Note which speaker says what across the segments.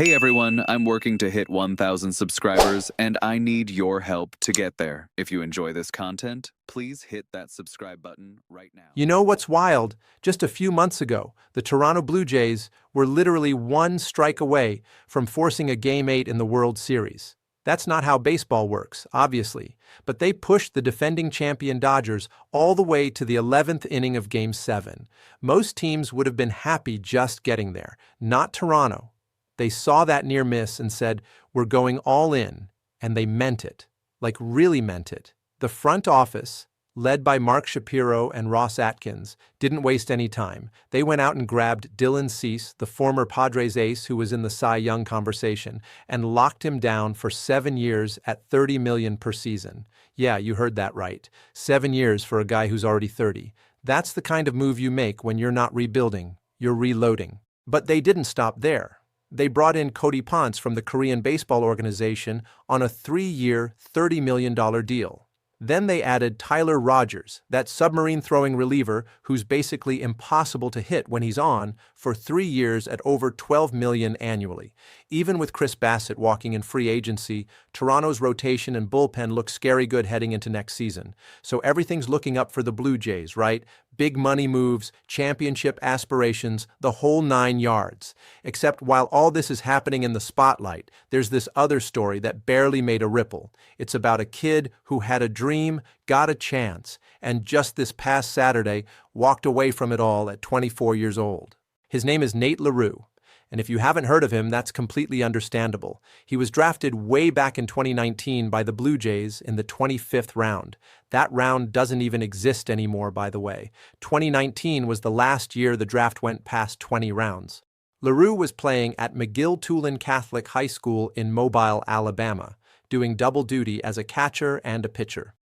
Speaker 1: Hey everyone, I'm working to hit 1,000 subscribers and I need your help to get there. If you enjoy this content, please hit that subscribe button right now.
Speaker 2: You know what's wild? Just a few months ago, the Toronto Blue Jays were literally one strike away from forcing a Game 8 in the World Series. That's not how baseball works, obviously, but they pushed the defending champion Dodgers all the way to the 11th inning of Game 7. Most teams would have been happy just getting there, not Toronto. They saw that near miss and said, "We're going all in," and they meant it, like really meant it. The front office, led by Mark Shapiro and Ross Atkins, didn't waste any time. They went out and grabbed Dylan Cease, the former Padres ace who was in the Cy Young conversation, and locked him down for 7 years at $30 million per season. Yeah, you heard that right. 7 years for a guy who's already 30. That's the kind of move you make when you're not rebuilding, you're reloading. But they didn't stop there. They brought in Cody Ponce from the Korean Baseball Organization on a 3-year, $30 million deal. Then they added Tyler Rogers, that submarine-throwing reliever who's basically impossible to hit when he's on, for 3 years at over $12 million annually. Even with Chris Bassett walking in free agency, Toronto's rotation and bullpen look scary good heading into next season. So everything's looking up for the Blue Jays, right? Big money moves, championship aspirations, the whole 9 yards. Except while all this is happening in the spotlight, there's this other story that barely made a ripple. It's about a kid who had a dream, got a chance, and just this past Saturday walked away from it all at 24 years old. His name is Nate LaRue. And if you haven't heard of him, that's completely understandable. He was drafted way back in 2019 by the Blue Jays in the 25th round. That round doesn't even exist anymore, by the way. 2019 was the last year the draft went past 20 rounds. LaRue was playing at McGill-Tulane Catholic High School in Mobile, Alabama, doing double duty as a catcher and a pitcher.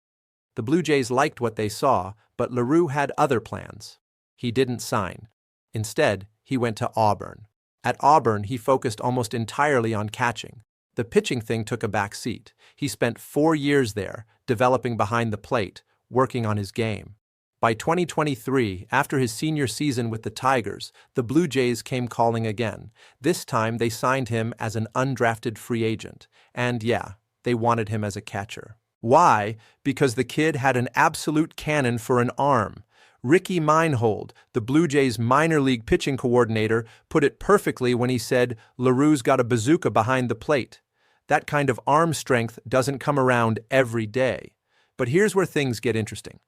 Speaker 2: The Blue Jays liked what they saw, but LaRue had other plans. He didn't sign. Instead, he went to Auburn. At Auburn, he focused almost entirely on catching. The pitching thing took a back seat. He spent 4 years there, developing behind the plate, working on his game. By 2023, after his senior season with the Tigers, the Blue Jays came calling again. This time, they signed him as an undrafted free agent. And yeah, they wanted him as a catcher. Why? Because the kid had an absolute cannon for an arm. Ricky Meinhold, the Blue Jays minor league pitching coordinator, put it perfectly when he said, "LaRue's got a bazooka behind the plate." That kind of arm strength doesn't come around every day. But here's where things get interesting.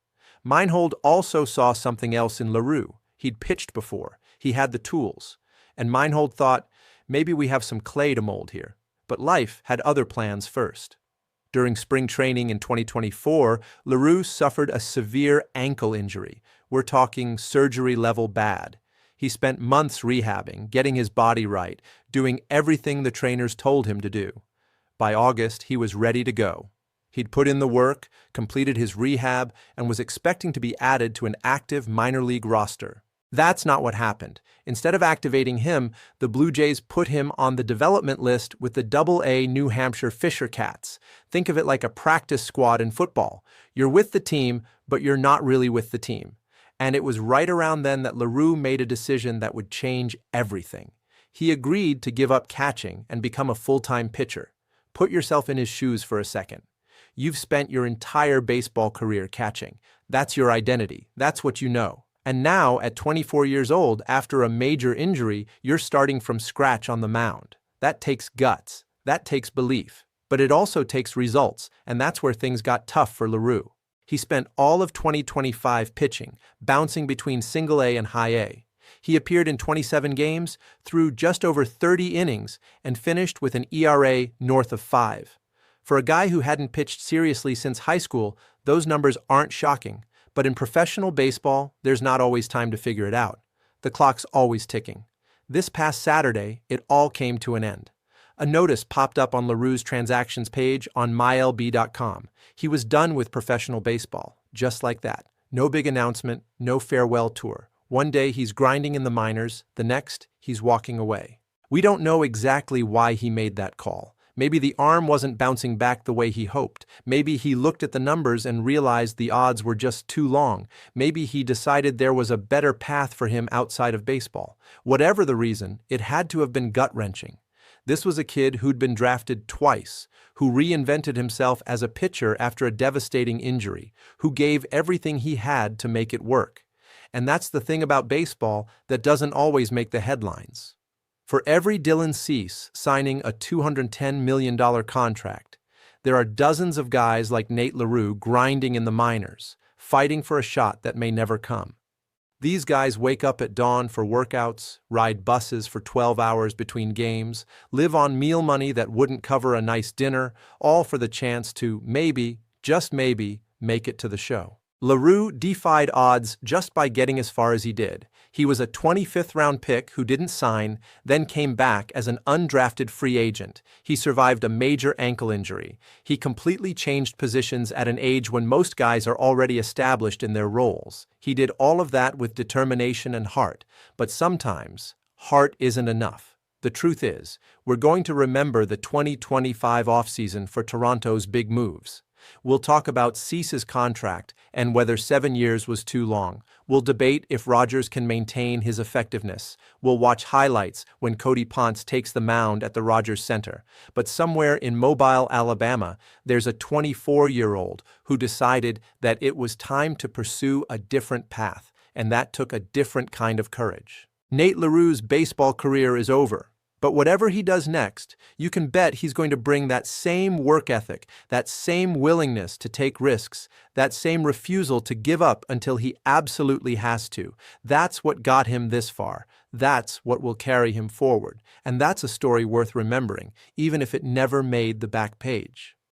Speaker 2: Meinhold also saw something else in LaRue. He'd pitched before. He had the tools. And Meinhold thought, maybe we have some clay to mold here. But life had other plans first. During spring training in 2024, LaRue suffered a severe ankle injury. We're talking surgery-level bad. He spent months rehabbing, getting his body right, doing everything the trainers told him to do. By August, he was ready to go. He'd put in the work, completed his rehab, and was expecting to be added to an active minor league roster. That's not what happened. Instead of activating him, the Blue Jays put him on the development list with the Double-A New Hampshire Fisher Cats. Think of it like a practice squad in football. You're with the team, but you're not really with the team. And it was right around then that LaRue made a decision that would change everything. He agreed to give up catching and become a full-time pitcher. Put yourself in his shoes for a second. You've spent your entire baseball career catching. That's your identity. That's what you know. And now, at 24 years old, after a major injury, you're starting from scratch on the mound. That takes guts. That takes belief. But it also takes results, and that's where things got tough for LaRue. He spent all of 2025 pitching, bouncing between Single-A and High-A. He appeared in 27 games, threw just over 30 innings, and finished with an ERA north of 5. For a guy who hadn't pitched seriously since high school, those numbers aren't shocking. But in professional baseball, there's not always time to figure it out. The clock's always ticking. This past Saturday, it all came to an end. A notice popped up on LaRue's transactions page on mylb.com. He was done with professional baseball, just like that. No big announcement, no farewell tour. One day he's grinding in the minors, the next he's walking away. We don't know exactly why he made that call. Maybe the arm wasn't bouncing back the way he hoped. Maybe he looked at the numbers and realized the odds were just too long. Maybe he decided there was a better path for him outside of baseball. Whatever the reason, it had to have been gut-wrenching. This was a kid who'd been drafted twice, who reinvented himself as a pitcher after a devastating injury, who gave everything he had to make it work. And that's the thing about baseball that doesn't always make the headlines. For every Dylan Cease signing a $210 million contract, there are dozens of guys like Nate LaRue grinding in the minors, fighting for a shot that may never come. These guys wake up at dawn for workouts, ride buses for 12 hours between games, live on meal money that wouldn't cover a nice dinner, all for the chance to maybe, just maybe, make it to the show. LaRue defied odds just by getting as far as he did. He was a 25th round pick who didn't sign, then came back as an undrafted free agent. He survived a major ankle injury. He completely changed positions at an age when most guys are already established in their roles. He did all of that with determination and heart, but sometimes heart isn't enough. The truth is, we're going to remember the 2025 offseason for Toronto's big moves. We'll talk about Cease's contract and whether 7 years was too long. We'll debate if Rogers can maintain his effectiveness. We'll watch highlights when Cody Ponce takes the mound at the Rogers Center. But somewhere in Mobile, Alabama, there's a 24-year-old who decided that it was time to pursue a different path, and that took a different kind of courage. Nate LaRue's baseball career is over. But whatever he does next, you can bet he's going to bring that same work ethic, that same willingness to take risks, that same refusal to give up until he absolutely has to. That's what got him this far. That's what will carry him forward. And that's a story worth remembering, even if it never made the back page.